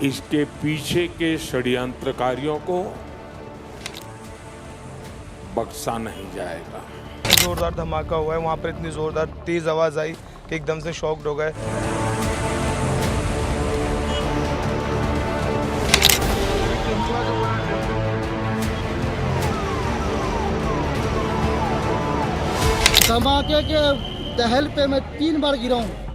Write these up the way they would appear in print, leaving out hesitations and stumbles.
इसके पीछे के षड्यंत्रकारियों को बख्शा नहीं जाएगा। जोरदार धमाका हुआ है, वहाँ पर इतनी जोरदार तेज आवाज आई कि एकदम से शॉक्ड हो गए। धमाके के दहल पे मैं 3 बार गिरा हूँ।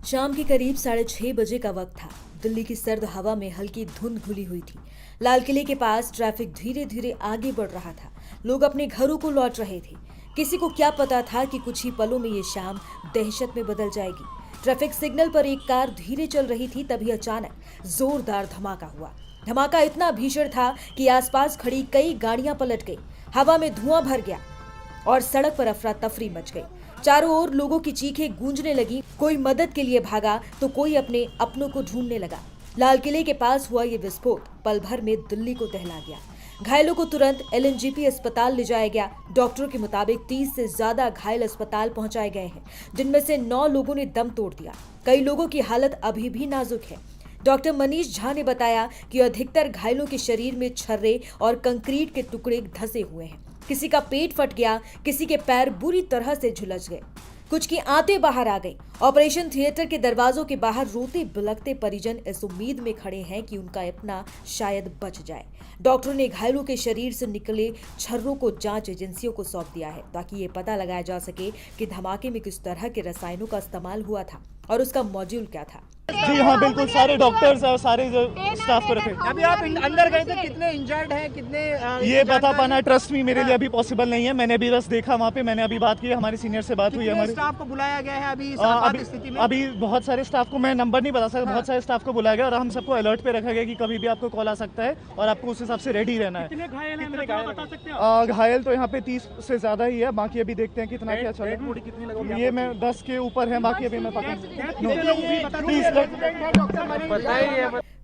शाम के करीब 6:30 बजे का वक्त था। दिल्ली की सर्द हवा में हल्की धुंध घुली हुई थी। लाल किले के पास ट्रैफिक धीरे धीरे आगे बढ़ रहा था। लोग अपने घरों को लौट रहे थे। किसी को क्या पता था कि कुछ ही पलों में ये शाम दहशत में बदल जाएगी। ट्रैफिक सिग्नल पर एक कार धीरे चल रही थी, तभी अचानक जोरदार धमाका हुआ। धमाका इतना भीषण था कि आसपास खड़ी कई गाड़ियां पलट गई। हवा में धुआं भर गया और सड़क पर अफरा तफरी मच गई। चारों ओर लोगों की चीखें गूंजने लगी। कोई मदद के लिए भागा तो कोई अपने अपनों को ढूंढने लगा। लाल किले के पास हुआ ये विस्फोट पल भर में दिल्ली को दहला गया। घायलों को तुरंत LNGP अस्पताल ले जाया गया। डॉक्टरों के मुताबिक 30 से ज्यादा घायल अस्पताल पहुंचाए गए हैं, जिनमें से 9 लोगों ने दम तोड़ दिया। कई लोगों की हालत अभी भी नाजुक है। डॉक्टर मनीष झा ने बताया कि अधिकतर घायलों के शरीर में छर्रे और कंक्रीट के टुकड़े धंसे हुए हैं। किसी का पेट फट गया, किसी के पैर बुरी तरह से झुलस गए, कुछ की आंतें बाहर आ गई। ऑपरेशन थिएटर के दरवाजों के बाहर रोते बिलखते परिजन इस उम्मीद में खड़े हैं कि उनका अपना शायद बच जाए। डॉक्टरों ने घायलों के शरीर से निकले छर्रों को जांच एजेंसियों को सौंप दिया है, ताकि ये पता लगाया जा सके कि धमाके में किस तरह के रसायनों का इस्तेमाल हुआ था और उसका मॉड्यूल क्या था। जी हाँ, बिल्कुल सारे डॉक्टर्स और सारे जो स्टाफ को रखे। अभी आप अंदर गए थे, कितने इंजर्ड हैं, कितने ये बता पाना ट्रस्ट में मेरे लिए अभी पॉसिबल नहीं है। मैंने अभी बस देखा वहाँ पे, मैंने अभी बात की, हमारे सीनियर से बात हुई है। हमारे स्टाफ को बुलाया गया है अभी स्थिति में? अभी बहुत सारे स्टाफ को मैं नंबर नहीं बता सकता। बहुत सारे स्टाफ को बुलाया गया और हम सबको अलर्ट पे रखा गया कि कभी भी आपको कॉल आ सकता है और आपको उस हिसाब से रेडी रहना है। कितने घायल हैं, घायल तो यहाँ पे 30 से ज्यादा ही है। बाकी अभी देखते हैं कितना क्या चल रहा है। ये मैं 10 के ऊपर है, बाकी अभी मैं पता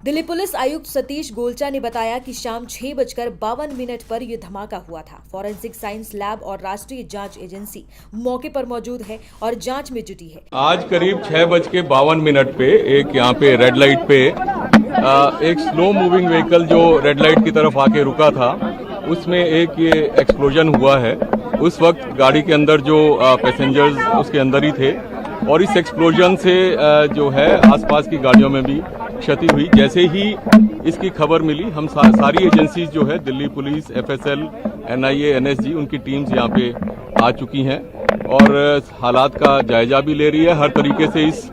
दिल्ली पुलिस आयुक्त सतीश गोलचा ने बताया कि शाम 6:52 पर यह धमाका हुआ था। फॉरेंसिक साइंस लैब और राष्ट्रीय जांच एजेंसी मौके पर मौजूद है और जांच में जुटी है। आज करीब 6:52 पे एक यहाँ पे रेड लाइट पे एक स्लो मूविंग व्हीकल जो रेड लाइट की तरफ आके रुका था, उसमें एक ये एक्सप्लोजन हुआ है। उस वक्त गाड़ी के अंदर जो पैसेंजर्स उसके अंदर ही थे और इस एक्सप्लोजन से जो है आसपास की गाड़ियों में भी क्षति हुई। जैसे ही इसकी खबर मिली, हम सारी एजेंसीज जो है Delhi police, FSL, NIA, NSG, उनकी टीम्स यहाँ पे आ चुकी हैं और हालात का जायजा भी ले रही है। हर तरीके से इस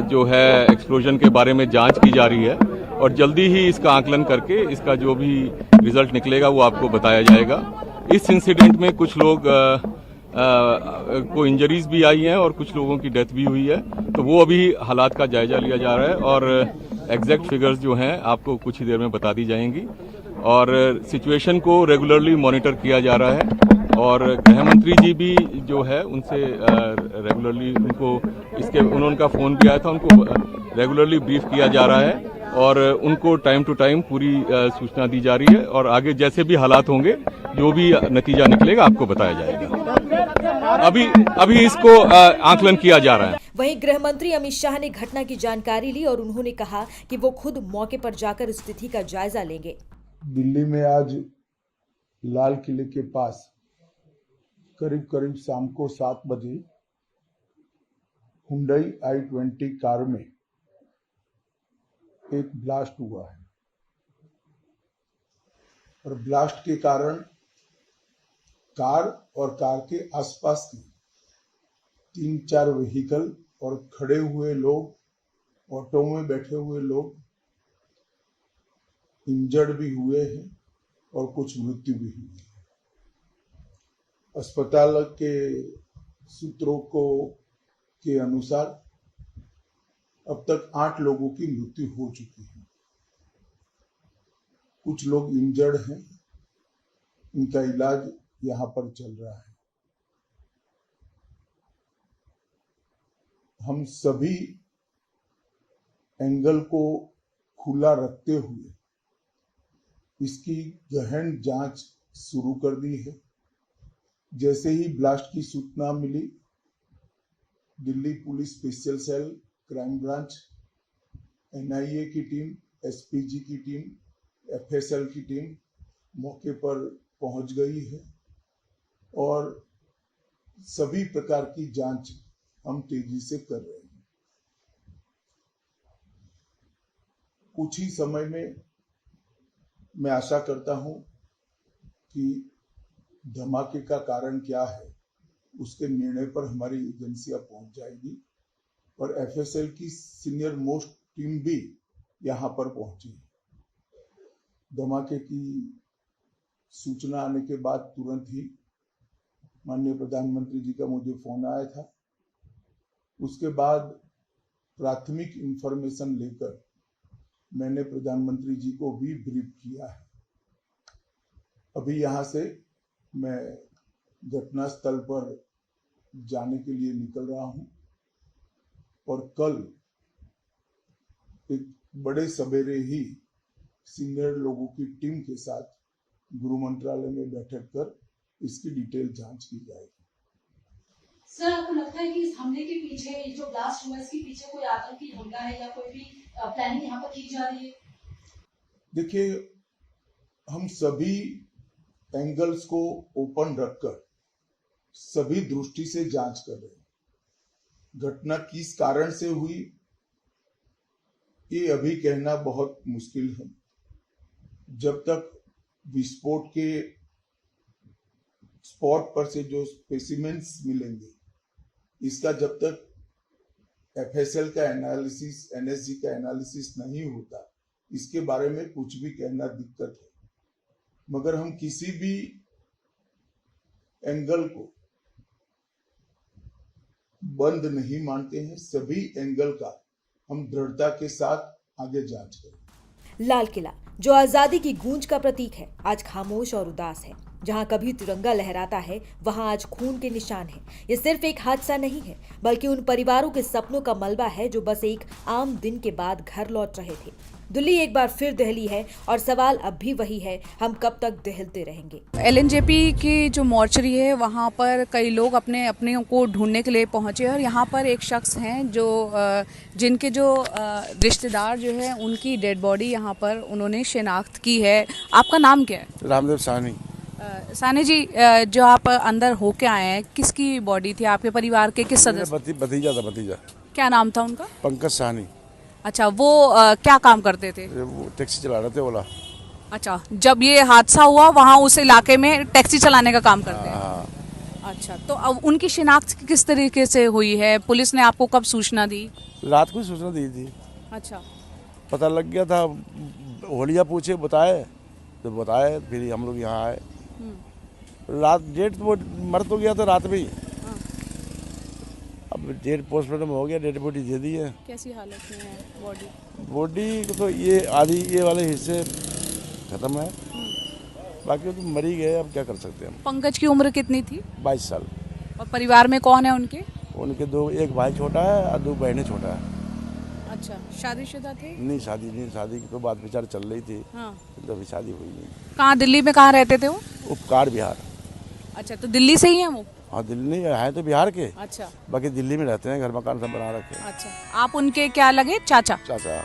जो है एक्सप्लोजन के बारे में जांच की जा रही है और जल्दी ही इसका आकलन करके इसका जो भी रिजल्ट निकलेगा वो आपको बताया जाएगा। इस इंसिडेंट में कुछ लोग को इंजरीज भी आई हैं और कुछ लोगों की डेथ भी हुई है, तो वो अभी हालात का जायजा लिया जा रहा है और एग्जैक्ट फिगर्स जो हैं आपको कुछ ही देर में बता दी जाएंगी और सिचुएशन को रेगुलरली मॉनिटर किया जा रहा है और गृह मंत्री जी भी जो है उनसे रेगुलरली उनका फोन भी आया था, उनको रेगुलरली ब्रीफ किया जा रहा है और उनको टाइम टू टाइम पूरी सूचना दी जा रही है और आगे जैसे भी हालात होंगे, जो भी नतीजा निकलेगा आपको बताया जाएगा। अभी इसको आकलन किया जा रहा है। वहीं गृह मंत्री अमित शाह ने घटना की जानकारी ली और उन्होंने कहा कि वो खुद मौके पर जाकर स्थिति का जायजा लेंगे। दिल्ली में आज लाल किले के पास करीब शाम को 7 बजे हुंडई i20 कार में एक ब्लास्ट हुआ है और ब्लास्ट के कारण कार और कार के आसपास के 3-4 व्हीकल और खड़े हुए लोग, ऑटो में बैठे हुए लोग इंजर्ड भी हुए हैं और कुछ मृत्यु भी हुई है। अस्पताल के सूत्रों के अनुसार अब तक 8 लोगों की मृत्यु हो चुकी है। कुछ लोग इंजर्ड हैं, इनका इलाज यहाँ पर चल रहा है। हम सभी एंगल को खुला रखते हुए इसकी गहन जांच शुरू कर दी है। जैसे ही ब्लास्ट की सूचना मिली, Delhi police special cell, crime branch NIA की टीम, एसपीजी की टीम, एफएसएल की टीम मौके पर पहुंच गई है और सभी प्रकार की जांच हम तेजी से कर रहे हैं। कुछ ही समय में मैं आशा करता हूं कि धमाके का कारण क्या है उसके निर्णय पर हमारी एजेंसियां पहुंच जाएगी और एफएसएल की सीनियर मोस्ट टीम भी यहां पर पहुंची। धमाके की सूचना आने के बाद तुरंत ही माननीय प्रधानमंत्री जी का मुझे फोन आया था। उसके बाद प्राथमिक इंफॉर्मेशन लेकर मैंने प्रधानमंत्री जी को भी ब्रीफ किया है। अभी यहां से मैं घटनास्थल पर जाने के लिए निकल रहा हूं और कल एक बड़े सवेरे ही सीनियर लोगों की टीम के साथ गृह मंत्रालय में बैठक कर इसकी डिटेल जांच की जाएगी। सर, आपको लगता है कि इस हमले के पीछे जो ब्लास्ट हुआ इसके पीछे कोई आतंकी हमला है या कोई भी प्लानिंग यहाँ पर की जा रही है? देखिए, हम सभी एंगल्स को ओपन रखकर सभी दृष्टि से जांच कर रहे हैं। घटना किस कारण से हुई ये अभी कहना बहुत मुश्किल है। जब तक विस्फोट के स्पॉट पर से जो स्पेसिमेंस मिलेंगे, इसका जब तक एफएसएल का एनालिसिस, एनएसजी का एनालिसिस नहीं होता, इसके बारे में कुछ भी कहना दिक्कत है। मगर हम किसी भी एंगल को बंद नहीं मानते हैं। सभी एंगल का हम दृढ़ता के साथ आगे जांच करें। लाल किला, जो आजादी की गूंज का प्रतीक है, आज खामोश और उदास है। जहां कभी तिरंगा लहराता है, वहां आज खून के निशान हैं। ये सिर्फ एक हादसा नहीं है, बल्कि उन परिवारों के सपनों का मलबा है जो बस एक आम दिन के बाद घर लौट रहे थे। दिल्ली एक बार फिर दहली है और सवाल अब भी वही है, हम कब तक दहलते रहेंगे? एलएनजेपी की जो मॉर्चरी है वहाँ पर कई लोग अपने को ढूंढने के लिए पहुँचे और यहाँ पर एक शख्स हैं जो जिनके जो रिश्तेदार जो है उनकी डेड बॉडी यहाँ पर उन्होंने शिनाख्त की है। आपका नाम क्या है? रामदेव साहनी। सानी जी, जो आप अंदर होके आए हैं, किसकी बॉडी थी? आपके परिवार के किस सदस्य? भतीजा था, भतीजा। क्या नाम था उनका? पंकज साहनी। अच्छा, वो क्या काम करते थे? वो टैक्सी चला रहे थे, ओला। अच्छा, जब ये हादसा हुआ वहाँ उस इलाके में टैक्सी चलाने का काम करते हैं? अच्छा, तो अब उनकी शिनाख्त किस तरीके से हुई है? पुलिस ने आपको कब सूचना दी? रात को सूचना दी थी। अच्छा, पता लग गया था, होलिया पूछे, बताए तो बताए, फिर हम लोग यहाँ आए। रात डेट वो मर तो गया था रात में ही। अब डेट पोस्टमार्टम हो गया, डेड बॉडी दे दी है। कैसी हालत में है बॉडी? बॉडी तो ये आधी ये वाले हिस्से खत्म है, बाकी तो मर ही गए। अब क्या कर सकते हैं हम। पंकज की उम्र कितनी थी? 22 साल। और परिवार में कौन है उनके? उनके दो, एक भाई छोटा है और 2 बहनें छोटा है। अच्छा, शादीशुदा थे? नहीं, शादी की तो बात विचार चल रही थी। हाँ। तो अभी शादी हुई नहीं। कहाँ, दिल्ली में कहाँ रहते थे वो? उपकार बिहार। अच्छा, तो दिल्ली से ही हैं वो? हाँ, दिल्ली है तो बिहार के। अच्छा, बाकी दिल्ली में रहते हैं, घर मकान सब बना रखे। अच्छा, आप उनके क्या लगे? चाचा? चाचा।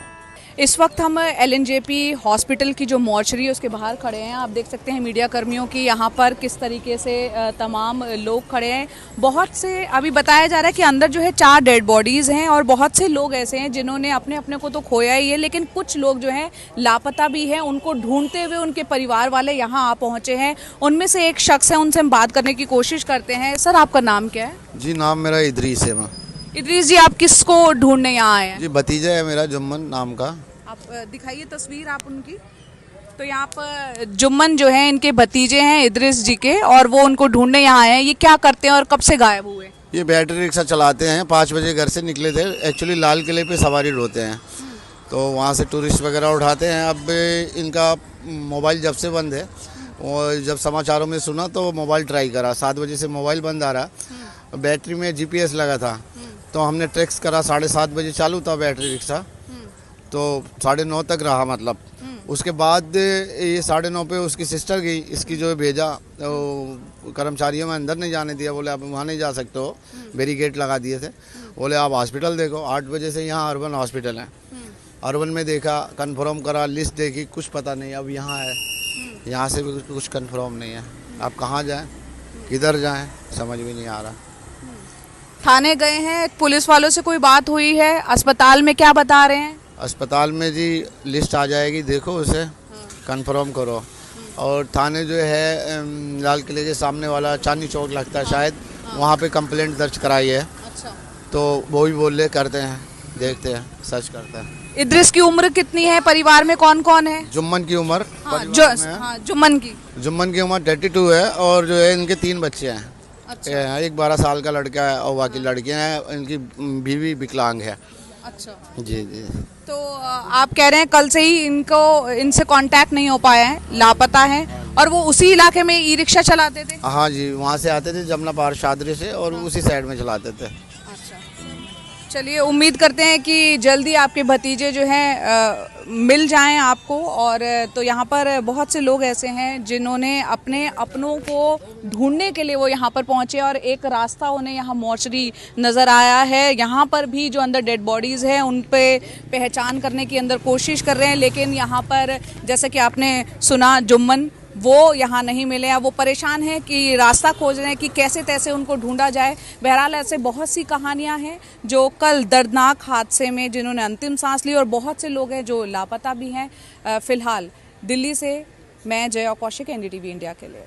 इस वक्त हम एलएनजेपी हॉस्पिटल की जो मॉर्चरी है उसके बाहर खड़े हैं। आप देख सकते हैं मीडिया कर्मियों की यहाँ पर किस तरीके से तमाम लोग खड़े हैं। बहुत से अभी बताया जा रहा है कि अंदर जो है 4 डेड बॉडीज़ हैं और बहुत से लोग ऐसे हैं जिन्होंने अपने को तो खोया ही है, लेकिन कुछ लोग जो हैं लापता भी हैं। उनको ढूंढते हुए उनके परिवार वाले यहाँ आ पहुँचे हैं। उनमें से एक शख्स है, उनसे हम बात करने की कोशिश करते हैं। सर, आपका नाम क्या है? जी, नाम मेरा इदरीस है। इदरीस जी, आप किसको ढूंढने यहाँ आए हैं? जी, भतीजा है मेरा, जुम्मन नाम का। आप दिखाइए तस्वीर आप उनकी। तो यहाँ पर जुम्मन जो है इनके भतीजे हैं इदरीस जी के, और वो उनको ढूंढने यहाँ आए हैं। ये क्या करते हैं और कब से गायब हुए? ये बैटरी रिक्शा चलाते हैं। 5 बजे घर से निकले थे। एक्चुअली लाल किले पे सवारी ढोते हैं, तो वहाँ से टूरिस्ट वगैरह उठाते हैं। अब इनका मोबाइल जब से बंद है, और जब समाचारों में सुना तो मोबाइल ट्राई करा। 7 बजे से मोबाइल बंद आ रहा। बैटरी में GPS लगा था, तो हमने ट्रैक्स करा। 7:30 बजे चालू था बैटरी रिक्शा, तो 9:30 तक रहा। मतलब उसके बाद ये 9:30 पे उसकी सिस्टर गई, इसकी जो भेजा, तो कर्मचारियों में अंदर नहीं जाने दिया। बोले आप वहाँ नहीं जा सकते हो, बैरिकेड लगा दिए थे। बोले आप हॉस्पिटल देखो। 8 बजे से यहाँ अर्बन हॉस्पिटल है। अर्बन में देखा, कंफर्म करा, लिस्ट देखी, कुछ पता नहीं। अब यहाँ है, यहाँ से भी कुछ कंफर्म नहीं है। अब कहाँ जाएं, किधर जाएं, समझ भी नहीं आ रहा। थाने गए हैं, पुलिस वालों से कोई बात हुई है? अस्पताल में क्या बता रहे हैं? अस्पताल में जी लिस्ट आ जाएगी, देखो उसे कंफर्म करो। और थाने जो है लाल किले के सामने वाला चांदनी चौक लगता है शायद, वहाँ पे कंप्लेंट दर्ज कराई है। अच्छा। तो वो भी बोल रहे करते हैं, देखते हैं, सर्च करते हैं। इद्रिस की उम्र कितनी है? परिवार में कौन कौन है? जुम्मन की उम्र जुम्मन की उम्र 32 है और जो है इनके 3 बच्चे हैं। अच्छा। एक 12 साल का लड़का है और बाकी लड़कियां हैं। इनकी बीवी विकलांग है। अच्छा जी जी। तो आप कह रहे हैं कल से ही इनसे कांटेक्ट नहीं हो पाया है, लापता है, और वो उसी इलाके में ई रिक्शा चलाते थे? हाँ जी, वहाँ से आते थे जमुना पार शादरी से और उसी साइड में चलाते थे। अच्छा, चलिए उम्मीद करते हैं कि जल्दी आपके भतीजे जो हैं मिल जाएं आपको। और तो यहाँ पर बहुत से लोग ऐसे हैं जिन्होंने अपने अपनों को ढूंढने के लिए वो यहाँ पर पहुँचे और एक रास्ता उन्हें यहाँ मोर्चरी नज़र आया है। यहाँ पर भी जो अंदर डेड बॉडीज़ हैं उन पे पहचान करने की अंदर कोशिश कर रहे हैं, लेकिन यहाँ पर जैसे कि आपने सुना जुम्मन वो यहाँ नहीं मिले हैं। वो परेशान हैं कि रास्ता खोज रहे हैं कि कैसे तैसे उनको ढूंढा जाए। बहरहाल ऐसे बहुत सी कहानियाँ हैं जो कल दर्दनाक हादसे में जिन्होंने अंतिम सांस ली, और बहुत से लोग हैं जो लापता भी हैं। फ़िलहाल दिल्ली से मैं जया कौशिक, NDTV इंडिया के लिए।